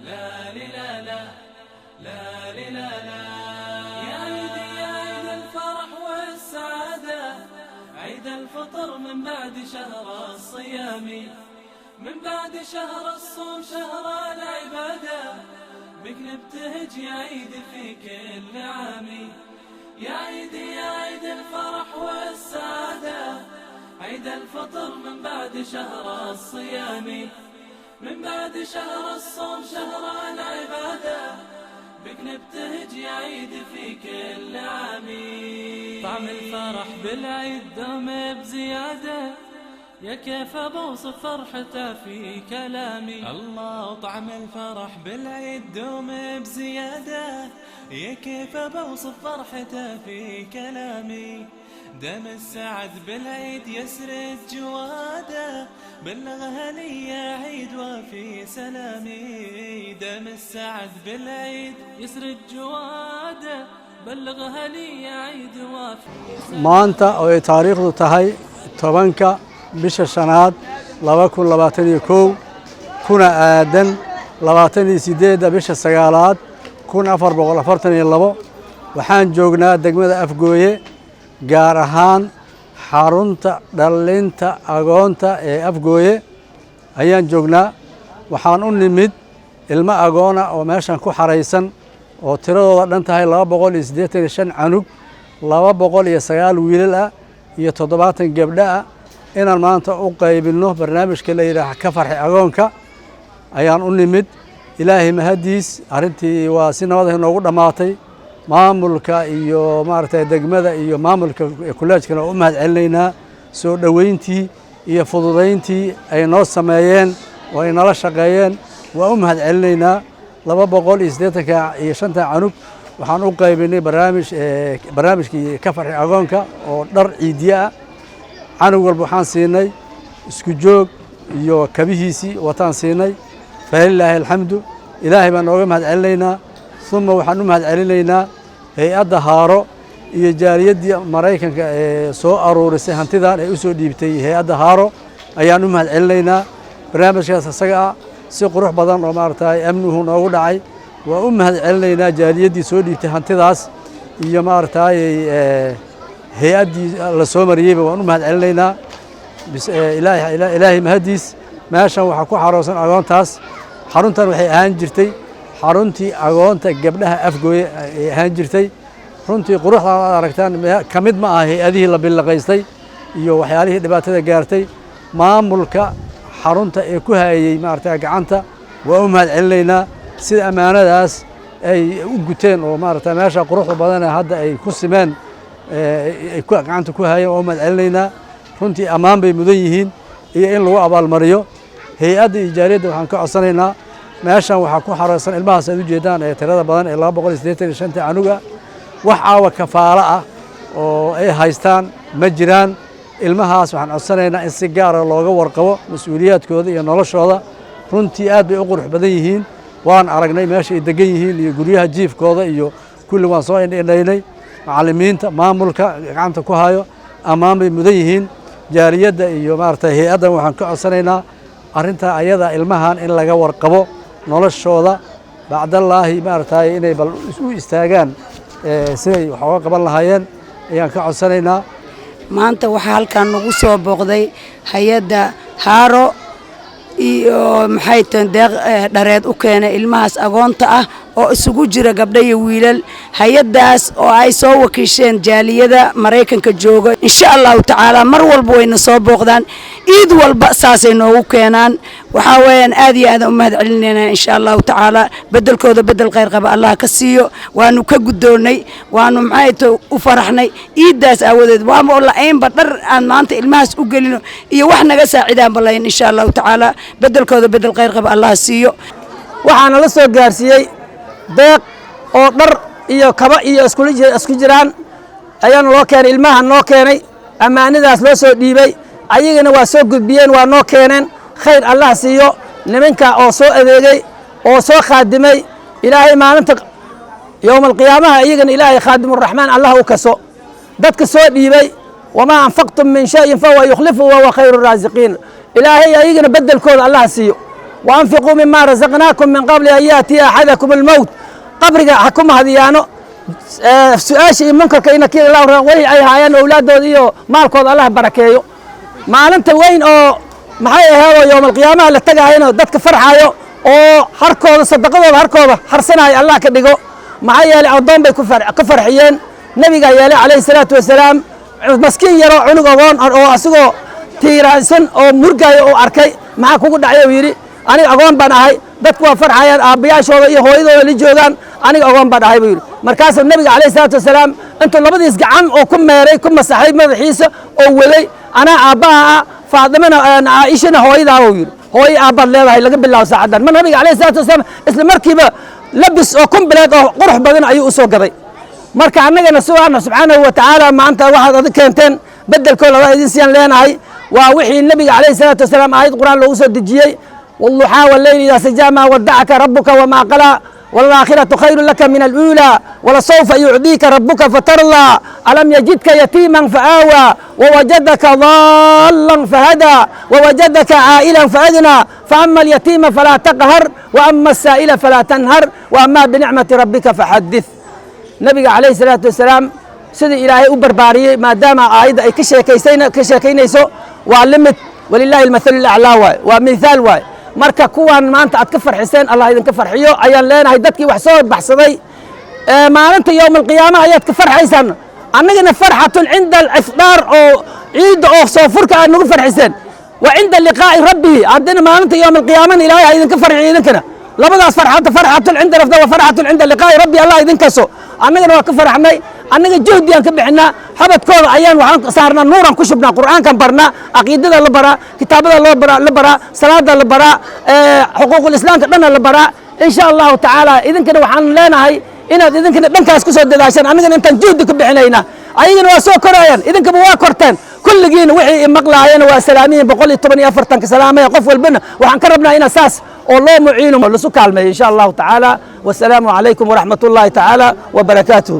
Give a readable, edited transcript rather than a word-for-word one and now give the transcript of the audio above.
لا لا لا لا لا لا يا عيد يا عيد الفرح والسعادة، عيد الفطر من بعد شهر الصيام، من بعد شهر الصوم شهر العبادة، بك نبتهج يا عيد في كل عام. يا عيد يا عيد الفرح والسعادة، عيد الفطر من بعد شهر الصيام، من بعد شهر الصوم شهر العبادة، بك نبتهج يا عيد في كل عام. طعم الفرح بالعيد دوم بزيادة، يا كيف بوصف فرحته في كلامي. الله طعم الفرح بالعيد دوم بزيادة، يا كيف بوصف فرحته في كلامي. دم السعد بالعيد يسرد جواده، بلغها لي يا عيد وفي سلامي. دم السعد بالعيد يسرد جواده، بلغها لي يا عيد وفي سلامي. maanta oo ay taariikhdu tahay 10-ka bisha shanaad 2021 kuna aadan 28 bisha sagaalaad 1442 waxaan joognaa degmada Afgooye, gaar ahaan xarunta dhalinta agoonta ee Afgooye ayaan joognaa. waxaan u nimid ilmo agoona oo meeshan ku xareysan oo tiradooda dhan tahay 285 canug, 209 wiilal ah iyo 70 gabdho ah, inaan maanta u qaybino barnaamijka la yiraahdo ka farxi agoonka ayaan u nimid. ilaahay mahadiis arintii waa si nabad ah noogu dhamaatay. maamulka iyo maartay degmada iyo maamulka kuleejkana u mahad celinaynaa soo dhaweyntii iyo fududeyntii ay noo sameeyeen oo ay nala shaqeeyeen. waa u mahad celinaynaa. 285 canug waxaan u qaybinay barnaamijkii ka farxi agoonka oo dhar ciidiye ah. canug walba waxaan siinay isku joog iyo kabihiisii wataan siinay. falilaahi alxamdu, ilaahay baan nooga mahad celinaynaa. ثم waxaan u mahad celinaynaa hay'adda Haaro iyo jaaliyadda Mareykanka ee soo aruurisay hantidan ay u soo dhiibtay hay'adda Haaro ayaan u mahad celinaynaa. barnaamijkaas asaga ah si qurux badan oo maartay amnuhu noogu dhacay. waa u mahad celinaynaa jaaliyaddii soo dhiibtay hantidaas iyo maartay hay'addii la soo mariyay. waan u mahad celinaynaa. ilaahay mahadiis meeshan waxa ku xaroosan agoontaas. xaruntan waxay ahaan jirtay xaruntii agoonta gabdhaha Afgooye ay ahaan jirtay. runtii quruxda aad aragtaan kamid ma aha hay'adihii la bilaqaystay iyo waxyaalihii dhibaatada gaartay. maamulka xarunta ee ku hayay maartay gacanta waa u mahad celinaynaa sida amaanadaas ay u guteen oo maartay meesha quruxda badan hadda ay ku simeen ay ku gacanta ku hayeen. waa u mahad celinaynaa. runtii ammaan bay mudan yihiin iyo in lagu abaalmariyo. hay'adda iyo jaaliyadda waxaan ka codsanaynaa meeshan waxaa ku xareysan ilmahaas aad u jeedaan ee tirada badan ee 285 canuga. wax caawa kafaalo ah oo ay haystaan ma jiraan. ilmahaas waxaan codsanaynaa in si gaar ah looga warqabo mas'uuliyaadkooda iyo noloshooda. runtii aad bay u qurux badan yihiin. waan aragnay meesha ay degan yihiin iyo guryaha jiifkooda iyo kulli waan soo indhaynay. macallimiinta maamulka gacanta ku hayo ammaan bay mudan yihiin. jaaliyadda iyo maartay hay'addan waxaan ka codsanaynaa arrinta ayada ilmahan in laga warqabo noloshooda bacdallaahi maartay inay bal isu istaagaan siday wax uga qaban lahaayeen ayaan ka codsanaynaa. maanta waxaa halkan nagu soo booqday hay'adda Haaro iyo maxay tan deeq dhareed u keenay ilmahaas agoonta ah oo isugu jira gabdho iyo wiilal. hay'adaas oo ay soo wakiisheen jaaliyada Mareykanka jooga. insha Allah taala mar walba wayna soo booqdaan, ciid walba saasay noogu keenaan. waxa weeyaan aad iyo aad u mahad celinaynaa insha Allah taala. bedelkooda bedel khayr qaba Allah ka siiyo. waanu ka gudoonay, waanu maxay u faraxnay ciidaas aawadeed. waa la aynba dhar aan maanta ilmahaas u gelino iyo wax naga saacidaan balayn insha Allah taala. bedelkooda bedel khayr qaba Allah siiyo. waxaana la soo gaarsiiyay deeq oo dhar iyo kaba iyo isku jiraan ayaan loo keenay. ilmaha noo keenay amaanadaas loo soo dhiibay, ayagana waa soo gudbiyeen, waa noo keeneen. khayr Allah siiyo nimanka oo soo adeegay oo soo qaadimay. ilaahay maalinta يوم القيامة ayagana ilaahay khaadimur raxmaan Allah u kaso. dadka soo dhiibay wama anfaqtum min shay'in fa huwa yukhlifu wa huwa khayrur raaziqiin. ilaahay ayagana bedelkooda Allah siiyo. وأنفقوا مما رزقناكم من قبل أن يأتي أحدكم الموت قبرك حكم هديانو سؤاشي منكر كإن كي الله وي أي هايان أولاده ديو مالكو الله بركيو ما أنت وين أو maxay ahayd yawm alqiyaamaha la tagaayna dadka farxayo oo harkooda sadaqadooda harkooda harsanaayo Allah ka dhigo maxay yeelay adoon bay ku farxiyeen nabiga yeelay kaleey salaatu wasalaam maskiin yaro cunug agoon oo asagoo tiiraysan oo murgaayo oo arkay maxaa kugu dhacay yiri aniga agoon baan ahay dadku waa farxayaan aabayaashooda iyo hooyadooda la joogaan aniga agoon baan ahay buu yiri markaas nabiga kaleey salaatu wasalaam intuu labadiis gacan oo ku meeray ku masaxay madaxiisa oo waday ana aabaha فاطمة عائشة هوي ذا وير هوي أبد لا هاي لقب الله سعدا من النبي عليه الصلاة والسلام إسلام مركبة لبس وكم بلاد قرح بدن أي أسوق قضي مركب عننا نسوعنا سبحانه وتعالى ما أنت واحد هذا كنتين بدل كل هذا إنسان لنا هاي ووحي النبي عليه الصلاة والسلام آية القرآن لو أسود الجي والضحى والليل إذا سجى ما ودعك ربك وما قلى والآخرة خير لك من الأولى ولسوف يعطيك ربك فترضى ألم يجدك يتيما فآوى ووجدك ضالا فهدى ووجدك عائلا فأغنى فأما اليتيم فلا تقهر وأما السائل فلا تنهر وأما بنعمة ربك فحدث نبي عليه الصلاة والسلام سيدي إلهي أبرباري ما دام آيد أي كشيكينيسو وعلمت ولله المثل الأعلى ومثال واي marka kuwan maanta aad ka farxiseen Allah idin ka farxiyo ayaan leenahay dadkii wax soo baxsaday maalinta yawm alqiyaama ayaad ka farxaysan annagana farxatun inda al-ifdar oo ciid oo soo furka aad nagu farxiseen wa inda liqaa'i rabbi adina maalinta yawm alqiyaama ilaahay idin ka farxiyo idinkana labadaas farxatun inda rafda wa farxatun inda liqaa'i rabbi Allah idin kaso annagana waa ka farxnay annaga juhdi aan ka bixinaa habadkooda ayaan waxaan saarnaa nuuran ku shubnaa qur'aankan barnaa aqiidada la baraa kitaabada la baraa salaada la baraa xuquuqul islaamka dhanna la baraa insha Allah taala idinkana waxaan leenahay inaad idinkana dhankaas ku soo dadaashaan annagana intaan juhdi ku bixinayna ayagana waa soo korayaan idinkaba waa korteen kulligiina wixii maqlaayeen waa salaamiin 114 ka salaamay qof walbana waxaan ka rabnaa ina saas oo loo muciino la soo kaalmeeyo insha Allah taala wassalaamu alaykum wa rahmatullahi taala wa barakatuh